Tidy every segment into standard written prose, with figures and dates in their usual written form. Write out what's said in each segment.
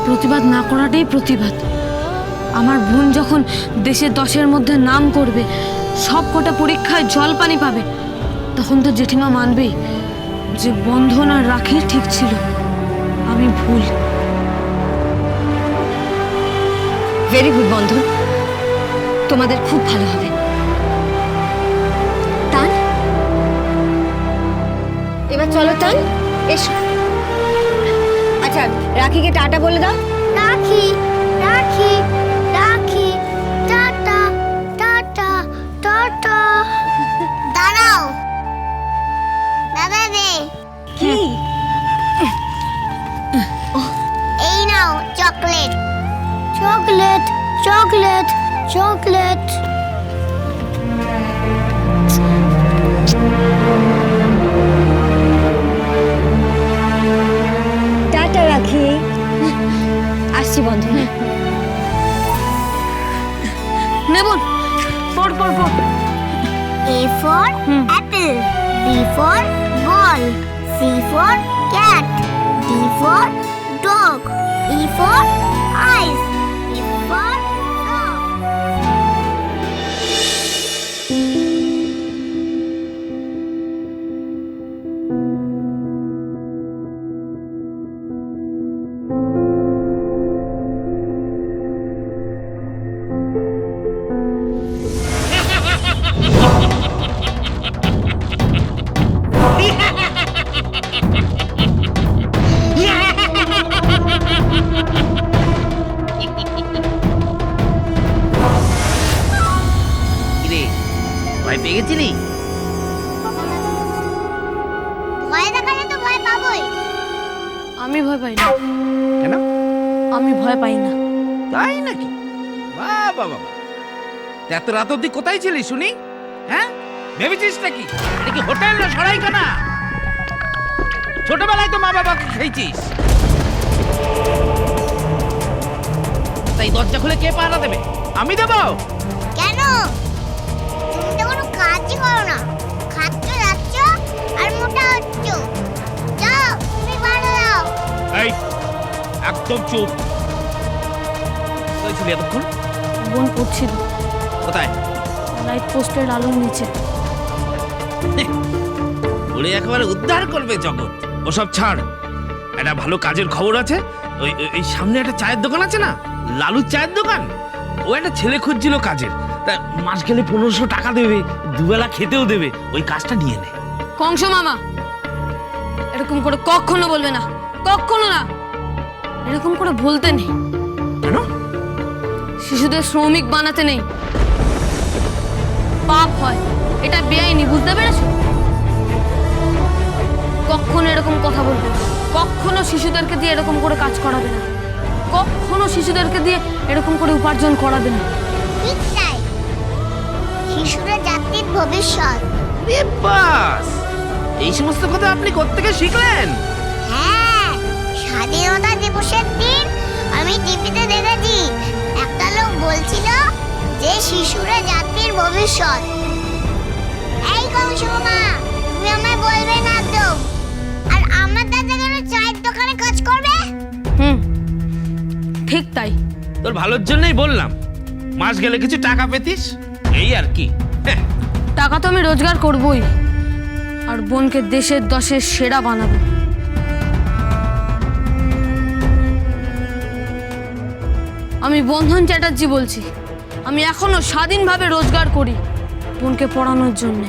প্রতিবাদ না করাটাই প্রতিবাদ। আমার বোন যখন দেশের 10-এর মধ্যে নাম করবে, সব কটা পরীক্ষায় জল পানি পাবে, তখন তো জেঠিমা মানবেই যে বন্ধন আর রাখি ঠিক ছিল, আমি ভুল। ভেরি গুড বন্ধন, তোমাদের খুব ভালো হবে। টান, এবার চলো টান, এসো। আচ্ছা রাখিকে টাটা বলে দাও। রাখি রাখি রাখি, টাটা টাটা টাটা। দাঁড়াও, দাদা দে। কি? এই নাও chocolate. Chocolate chocolate chocolate. Tata রাখি, আসছি বন্ধন। নেবুন, পড় পড় পড়। A for apple, B for ball, C for cat, D for dog, E for eyes, F for frog. কিরে, ভয় পেয়ে গেছিলি? ভয় দেখালে তো ভয় পাবোই। আমি ভয় পাই না। কেন? আমি ভয় পাই না। তাই নাকি? বাহ বাহ বাহ, এত রাত অব্দি কোথায় ছিলি শুনি? হ্যাঁ, ভেবেছিস নাকি এটা কি হোটেল না সরাইখানা? ছোটবেলায় তো মা বাবাকে খেয়েছিস, তাই দরজা খুলে কে পাহারা দেবে? আমি দেবো? কেন? তুমি তো কোনো কাজই করো না, খাচ্ছ যাচ্ছ আর মোটা হচ্ছ। যাও, তুমি বাড়ি যাও। এই একদম চুপ। কোথায় ছিলি এতক্ষণ? বোন পড়ছিল কোথায়? লাইট পোস্টের আলোর নিচে। ওরে একেবারে উদ্ধার করবে জগৎ। ওসব ছাড়, একটা ভালো কাজের খবর আছে। ওই ওই সামনে একটা চায়ের দোকান আছে না, লালুর চায়ের দোকান, ও একটা ছেলে খুঁজছিল কাজের। তা মাস গেলে 1500 টাকা দেবে, দুবেলা খেতেও দেবে। ওই কাজটা নিয়ে নে। কংস মামা, এরকম করে কখনো বলবে না, কখনো না। এরকম করে বলতে নেই। কেন? শিশুদের শ্রমিক বানাতে নেই, পাপ হয়, এটা বেআইনি, বুঝতে পেরেছো? কখনো এরকম কথা বলবে না, কখনো শিশুদেরকে দিয়ে এরকম করে কাজ করাবে না, কখনো শিশুদেরকে দিয়ে এরকম করে উপার্জন করাবে না। ঠিক তাই, শিশুরা জাতির ভবিষ্যৎ। এ বাস, এই সমস্ত কথা আপনি কোত্থেকে শিখলেন? হ্যাঁ, স্বাধীনতা দিবসের দিন আমি টিভিতে দেখেছি একটা লোক বলছিল যে শিশুরা জাতির ভবিষ্যৎ। এই কংসমা, তুমি আমায় বলবে না তো? আর আমার দাদা কেন চায়ের দোকানে কাজ করবে? ঠিক তাই। তোর ভালোর জন্যই বললাম, মাস গেলে কিছু টাকা পেতিস, এই আর কি। টাকা তো আমি রোজগার করবই, আর বোনকে দেশের 10-এর সেরা বানাবো। আমি বন্ধন চ্যাটার্জি বলছি। আমি এখনো স্বাধীনভাবে রোজগার করি বোনকে পড়ানোর জন্য।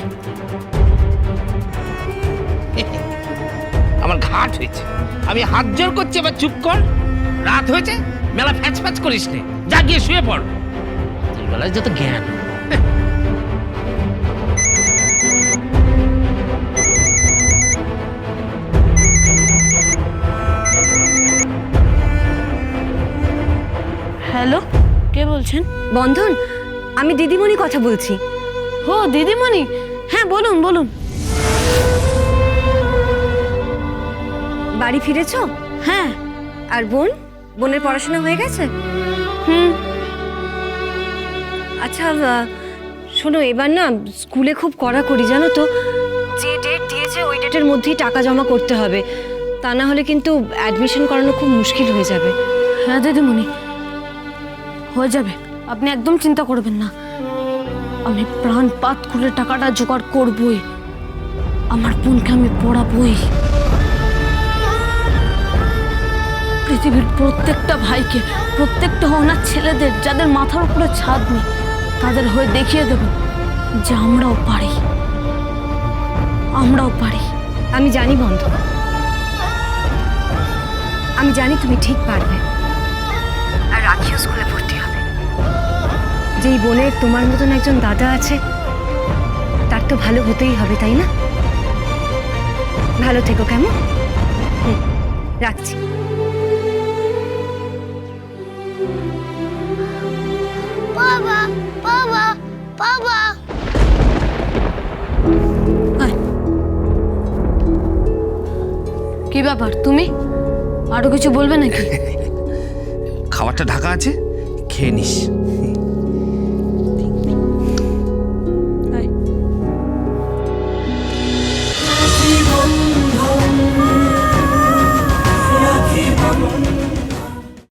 আমার ঘাট হয়েছে, আমি হাত জোর করছি, এবার চুপ কর। রাত হয়েছে, মেলা ফ্যাচ ফ্যাচ করিস নে, যা গিয়ে শুয়ে পড়। তোর বেলায় যত জ্ঞান। হ্যালো, কে বলছেন? বন্ধন, আমি দিদিমণি কথা বলছি। ও দিদিমণি, হ্যাঁ বলুন বলুন। বাড়ি ফিরেছো? হ্যাঁ। আর বোনের পড়াশোনা হয়ে গেছে? আচ্ছা শোনো, এবার না স্কুলে খুব কড়াকড়ি, জানো তো। যে ডেট দিয়েছে ওই ডেটের মধ্যেই টাকা জমা করতে হবে, তা না হলে কিন্তু অ্যাডমিশন করানো খুব মুশকিল হয়ে যাবে। হ্যাঁ দিদিমণি, হয়ে যাবে, আপনি একদম চিন্তা করবেন না। আমি প্রাণপাত করে টাকাটা জোগাড় করবই, আমার বোনকে আমি পড়াবই। পৃথিবীর প্রত্যেকটা ভাইকে, প্রত্যেকটা অনাথ ছেলেদের যাদের মাথার উপরে ছাদ নেই, তাদের হয়ে দেখিয়ে দেব যে আমরাও পারি, আমরাও পারি। আমি জানি বন্ধ, আমি জানি তুমি ঠিক পারবে। আর রাখিও স্কুলে ভর্তি হবে। যেই বোনের তোমার মতন একজন দাদা আছে, তার তো ভালো হতেই হবে, তাই না? ভালো থেকো, কেমন? রাখছি। বাবা বাবা বাবা আয়। কি ব্যাপার, তুমি আরো কিছু বলবে নাকি? খাবারটা ঢাকা আছে, খেয়ে নিস।